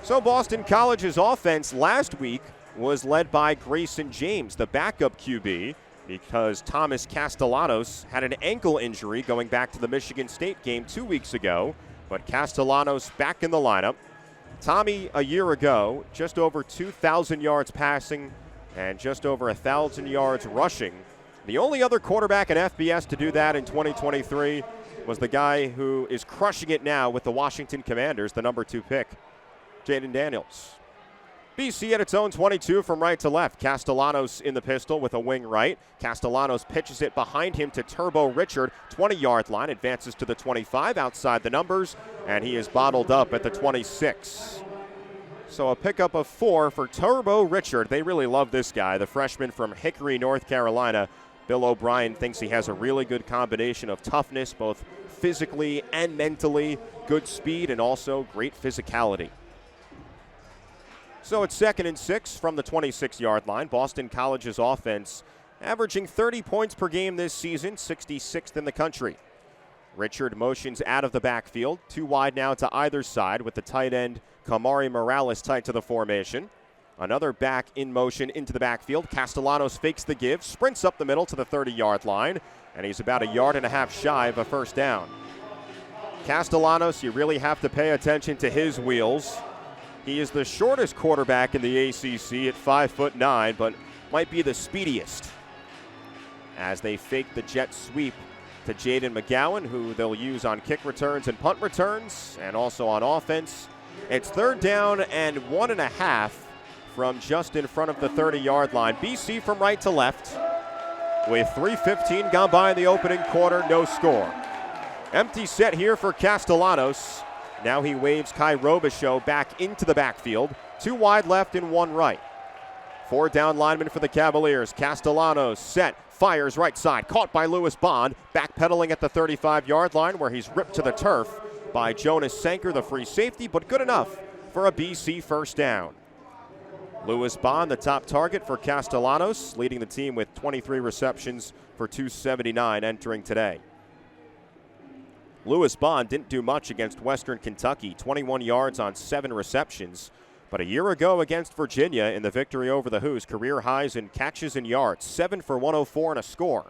So Boston College's offense last week was led by Grayson James, the backup QB, because Thomas Castellanos had an ankle injury going back to the Michigan State game 2 weeks ago. But Castellanos back in the lineup. Tommy, a year ago, just over 2,000 yards passing and just over 1,000 yards rushing. The only other quarterback in FBS to do that in 2023 was the guy who is crushing it now with the Washington Commanders, the number 2 pick, Jaden Daniels. BC at its own 22 from right to left. Castellanos in the pistol with a wing right. Castellanos pitches it behind him to Turbo Richard. 20-yard line, advances to the 25 outside the numbers, and he is bottled up at the 26. So a pickup of 4 for Turbo Richard. They really love this guy, the freshman from Hickory, North Carolina. Bill O'Brien thinks he has a really good combination of toughness, both physically and mentally, good speed, and also great physicality. So it's 2nd and 6 from the 26-yard line. Boston College's offense averaging 30 points per game this season, 66th in the country. Richard motions out of the backfield, 2 wide now to either side with the tight end Kamari Morales tight to the formation. Another back in motion into the backfield. Castellanos fakes the give, sprints up the middle to the 30-yard line, and he's about 1.5 yards shy of a first down. Castellanos, you really have to pay attention to his wheels. He is the shortest quarterback in the ACC at 5'9", but might be the speediest. As they fake the jet sweep to Jaden McGowan, who they'll use on kick returns and punt returns, and also on offense. It's 3rd down and 1.5 from just in front of the 30-yard line. BC from right to left with 3:15 gone by in the opening quarter, no score. Empty set here for Castellanos. Now he waves Kai Robichaux back into the backfield. 2 wide left and 1 right. 4 down linemen for the Cavaliers. Castellanos set, fires right side. Caught by Lewis Bond. Backpedaling at the 35-yard line where he's ripped to the turf by Jonas Sanker, the free safety, but good enough for a BC first down. Lewis Bond, the top target for Castellanos, leading the team with 23 receptions for 279 entering today. Lewis Bond didn't do much against Western Kentucky, 21 yards on 7 receptions. But a year ago against Virginia in the victory over the Hoos, career highs in catches and yards, 7 for 104 and a score.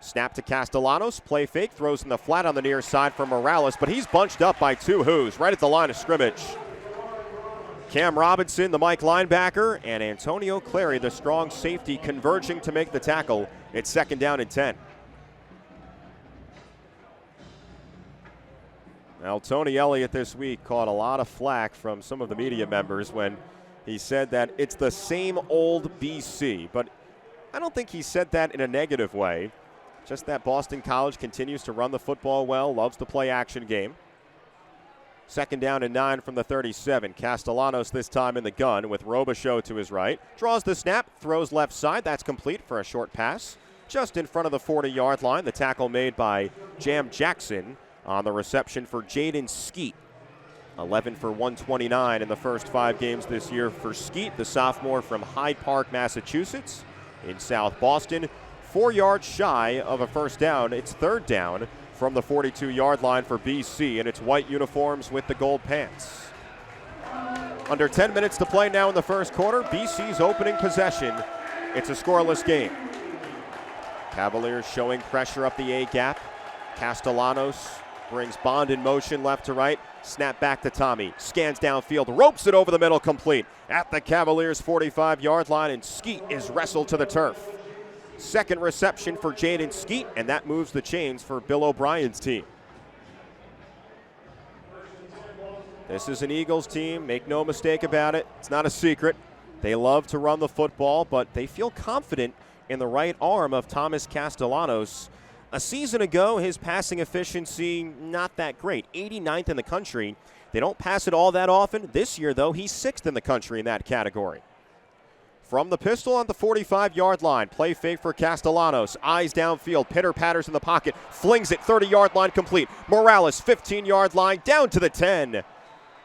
Snap to Castellanos, play fake, throws in the flat on the near side for Morales, but he's bunched up by 2 Hoos right at the line of scrimmage. Cam Robinson, the Mike linebacker, and Antonio Clary, the strong safety, converging to make the tackle. It's 2nd down and 10. Now, Tony Elliott this week caught a lot of flack from some of the media members when he said that it's the same old BC. But I don't think he said that in a negative way. Just that Boston College continues to run the football well, loves to play action game. 2nd down and 9 from the 37. Castellanos this time in the gun with Robichaux to his right. Draws the snap, throws left side. That's complete for a short pass. Just in front of the 40-yard line, the tackle made by Jam Jackson on the reception for Jaden Skeet. 11 for 129 in the first 5 games this year for Skeet, the sophomore from Hyde Park, Massachusetts, in South Boston. 4 yards shy of a first down. It's 3rd down from the 42-yard line for BC in its white uniforms with the gold pants. Under 10 minutes to play now in the first quarter. BC's opening possession. It's a scoreless game. Cavaliers showing pressure up the A-gap. Castellanos brings Bond in motion left to right. Snap back to Tommy. Scans downfield. Ropes it over the middle complete. At the Cavaliers' 45-yard line, and Skeet is wrestled to the turf. 2nd reception for Jaden Skeet, and that moves the chains for Bill O'Brien's team. This is an Eagles team. Make no mistake about it. It's not a secret. They love to run the football, but they feel confident in the right arm of Thomas Castellanos. A season ago, his passing efficiency, not that great. 89th in the country. They don't pass it all that often. This year, though, he's 6th in the country in that category. From the pistol on the 45-yard line, play fake for Castellanos. Eyes downfield, pitter-patters in the pocket, flings it 30-yard line complete. Morales, 15-yard line, down to the 10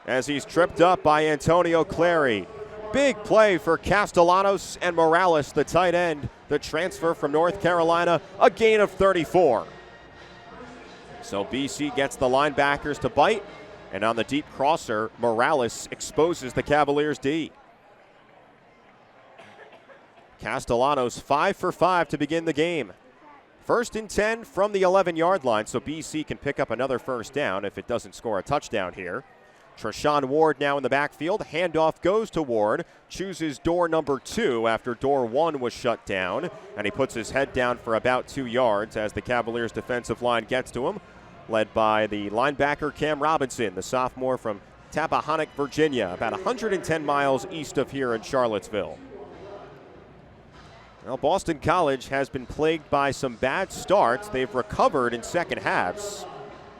as he's tripped up by Antonio Clary. Big play for Castellanos and Morales, the tight end, the transfer from North Carolina, a gain of 34. So BC gets the linebackers to bite, And on the deep crosser, Morales exposes the Cavaliers' D. Castellanos 5 for 5 to begin the game. 1st and 10 from the 11-yard line, so BC can pick up another first down if it doesn't score a touchdown here. Treshaun Ward now in the backfield. Handoff goes to Ward. Chooses door number 2 after door 1 was shut down. And he puts his head down for about 2 yards as the Cavaliers defensive line gets to him. Led by the linebacker Cam Robinson, the sophomore from Tappahannock, Virginia, about 110 miles east of here in Charlottesville. Well, Boston College has been plagued by some bad starts. They've recovered in second halves,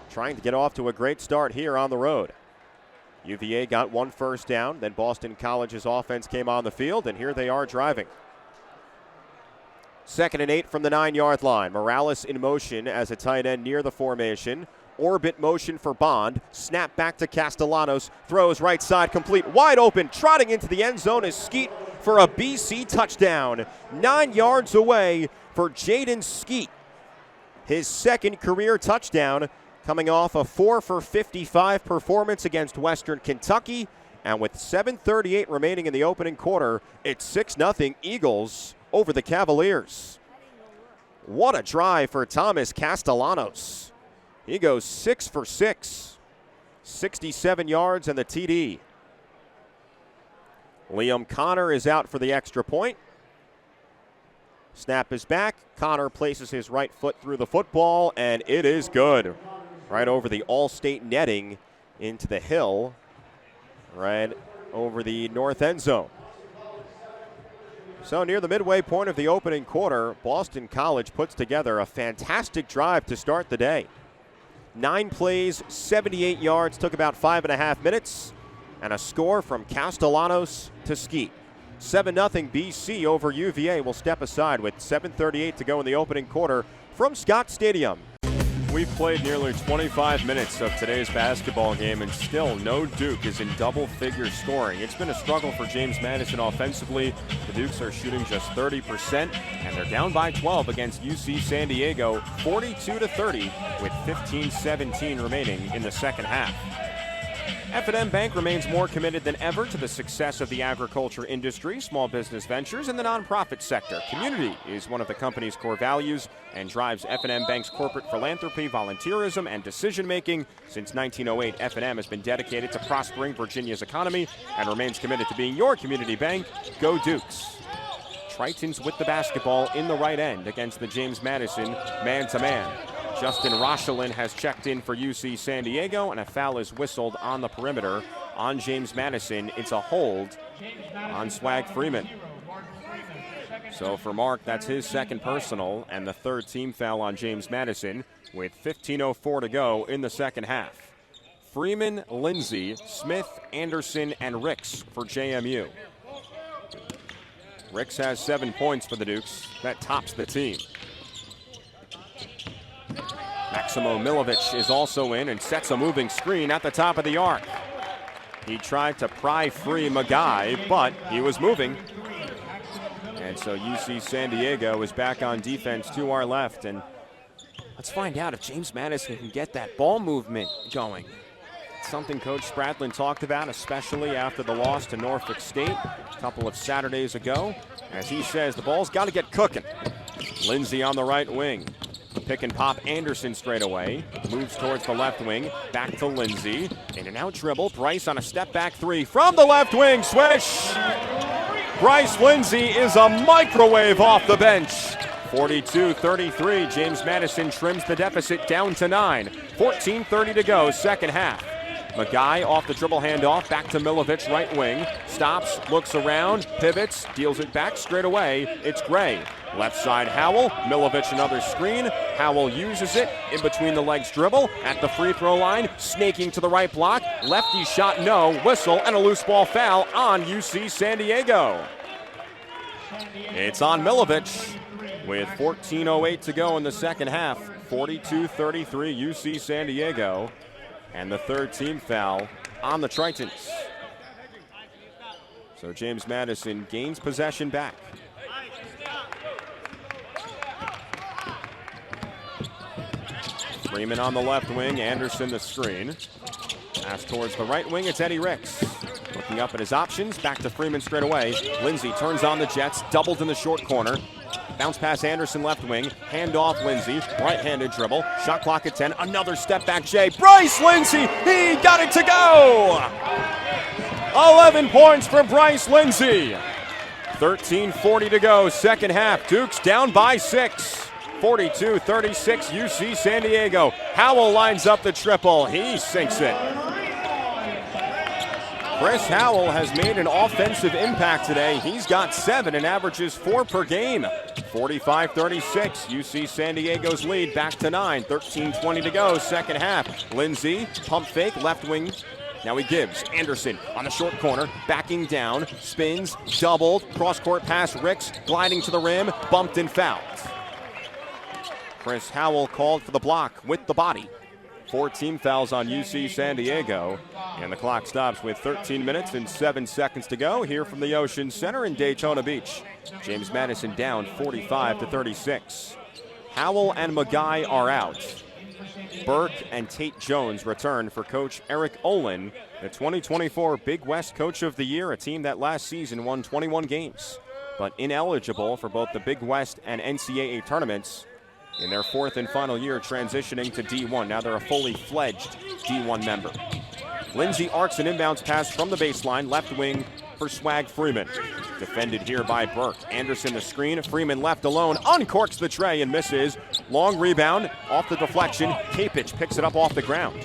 trying to get off to a great start here on the road. UVA got 1 first down, then Boston College's offense came on the field, and here they are driving. 2nd and 8 from the 9-yard line. Morales in motion as a tight end near the formation. Orbit motion for Bond. Snap back to Castellanos. Throws right side complete. Wide open. Trotting into the end zone is Skeet for a BC touchdown. 9 yards away for Jaden Skeet. His 2nd career touchdown, coming off a 4 for 55 performance against Western Kentucky. And with 7:38 remaining in the opening quarter, it's 6-0 Eagles over the Cavaliers. What a drive for Thomas Castellanos. He goes 6 for 6, 67 yards and the TD. Liam Connor is out for the extra point. Snap is back. Connor places his right foot through the football, and it is good. Right over the All-State netting into the hill, right over the north end zone. So near the midway point of the opening quarter, Boston College puts together a fantastic drive to start the day. 9 plays, 78 yards, took about 5.5 minutes, and a score from Castellanos to Skeet. 7-0 BC over UVA. Will step aside with 7:38 to go in the opening quarter from Scott Stadium. We've played nearly 25 minutes of today's basketball game, and still no Duke is in double-figure scoring. It's been a struggle for James Madison offensively. The Dukes are shooting just 30%, and they're down by 12 against UC San Diego, 42-30, with 15-17 remaining in the second half. F&M Bank remains more committed than ever to the success of the agriculture industry, small business ventures, and the nonprofit sector. Community is one of the company's core values and drives F&M Bank's corporate philanthropy, volunteerism, and decision-making. Since 1908, F&M has been dedicated to prospering Virginia's economy and remains committed to being your community bank. Go Dukes. Tritons with the basketball in the right end against the James Madison man-to-man. Justin Rochelin has checked in for UC San Diego, and a foul is whistled on the perimeter on James Madison. It's a hold on Swag Freeman. So for Mark, that's his 2nd personal and the 3rd team foul on James Madison with 15:04 to go in the second half. Freeman, Lindsay, Smith, Anderson, and Ricks for JMU. Ricks has 7 points for the Dukes. That tops the team. Maximo Milovic is also in and sets a moving screen at the top of the arc. He tried to pry free Magai, but he was moving. And so UC San Diego is back on defense to our left. And let's find out if James Madison can get that ball movement going. It's something Coach Spradlin talked about, especially after the loss to Norfolk State a couple of Saturdays ago. As he says, the ball's got to get cooking. Lindsay on the right wing. Pick and pop Anderson straight away. Moves towards the left wing. Back to Lindsay. In and out dribble. Bryce on a step back 3 from the left wing. Swish! Bryce Lindsay is a microwave off the bench. 42-33. James Madison trims the deficit down to 9. 14:30 to go, second half. Magai off the dribble handoff. Back to Milovic, right wing. Stops, looks around, pivots, deals it back straight away. It's Gray. Left side Howell. Milovic another screen. Howell uses it. In between the legs dribble. At the free throw line. Snaking to the right block. Lefty shot no. Whistle and a loose ball foul on UC San Diego. It's on Milovic with 14:08 to go in the second half. 42-33 UC San Diego. And the 3rd team foul on the Tritons. So James Madison gains possession back. Freeman on the left wing, Anderson the screen. Pass towards the right wing, it's Eddie Ricks. Looking up at his options, back to Freeman straight away. Lindsey turns on the Jets, doubled in the short corner. Bounce pass Anderson left wing, hand off Lindsey, right-handed dribble, shot clock at 10, another step back Jay. Bryce Lindsey, he got it to go! 11 points for Bryce Lindsey. 13:40 to go, second half. Dukes down by 6. 42-36, UC San Diego. Howell lines up the triple. He sinks it. Chris Howell has made an offensive impact today. He's got 7 and averages 4 per game. 45-36, UC San Diego's lead back to 9. 13:20 to go, second half. Lindsey, pump fake, left wing. Now he gives. Anderson on the short corner, backing down, spins, doubled, cross-court pass, Ricks, gliding to the rim, bumped and fouled. Chris Howell called for the block with the body. 4 team fouls on UC San Diego, and the clock stops with 13 minutes and 7 seconds to go here from the Ocean Center in Daytona Beach. James Madison down 45-36. Howell and Magai are out. Burke and Tate Jones return for Coach Eric Olin, the 2024 Big West Coach of the Year, a team that last season won 21 games, but ineligible for both the Big West and NCAA tournaments in their 4th and final year transitioning to D1. Now they're a fully fledged D1 member. Lindsey arcs an inbounds pass from the baseline, left wing for Swag Freeman. Defended here by Burke. Anderson the screen, Freeman left alone, uncorks the tray and misses. Long rebound off the deflection. Kapich picks it up off the ground.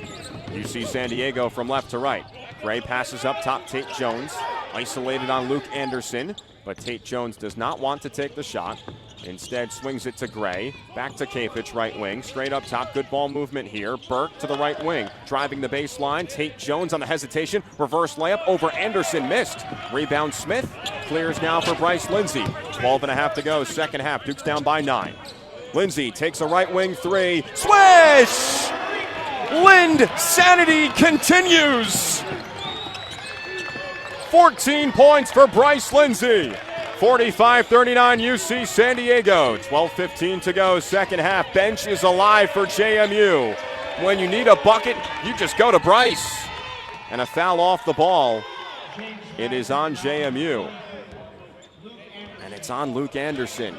UC San Diego from left to right. Gray passes up top, Tate Jones. Isolated on Luke Anderson, but Tate Jones does not want to take the shot. Instead swings it to Gray, back to Kapich, right wing, straight up top, good ball movement here. Burke to the right wing, driving the baseline. Tate Jones on the hesitation, reverse layup over Anderson, missed. Rebound Smith, clears now for Bryce Lindsey. 12.5 to go, second half, Duke's down by 9. Lindsey takes a right wing 3, swish! Lind sanity continues! 14 points for Bryce Lindsey. 45-39 UC San Diego. 12:15 to go, second half. Bench is alive for JMU. When you need a bucket, you just go to Bryce. And a foul off the ball. It is on JMU. And it's on Luke Anderson.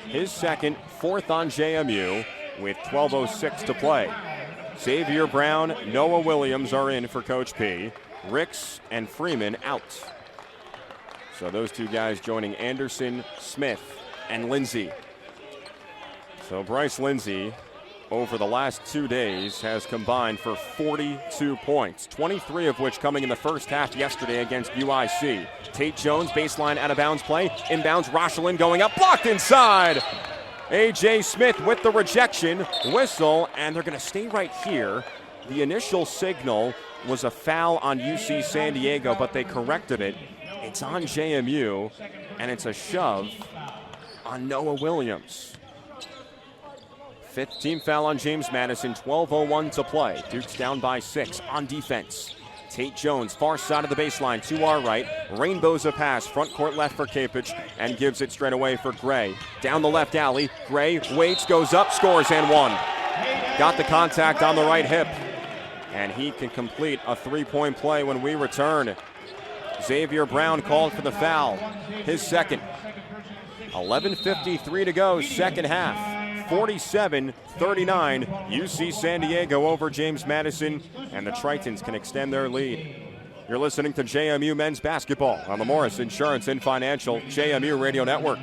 His second, 4th on JMU with 12:06 to play. Xavier Brown, Noah Williams are in for Coach P. Ricks and Freeman out. So those two guys joining Anderson, Smith, and Lindsey. So Bryce Lindsey, over the last 2 days, has combined for 42 points, 23 of which coming in the first half yesterday against UIC. Tate Jones, baseline out of bounds play. Inbounds, Rochelin going up, blocked inside. A.J. Smith with the rejection, whistle, and they're going to stay right here. The initial signal was a foul on UC San Diego, but they corrected it. It's on JMU, and it's a shove on Noah Williams. 5th team foul on James Madison, 12:01 to play. Duke's down by 6 on defense. Tate Jones, far side of the baseline to our right. Rainbows a pass, front court left for Kapich, and gives it straight away for Gray. Down the left alley, Gray waits, goes up, scores, and 1. Got the contact on the right hip, and he can complete a 3-point play when we return. Xavier Brown called for the foul, his second. 11:53 to go, second half. 47-39, UC San Diego over James Madison, and the Tritons can extend their lead. You're listening to JMU Men's Basketball on the Morris Insurance and Financial JMU Radio Network.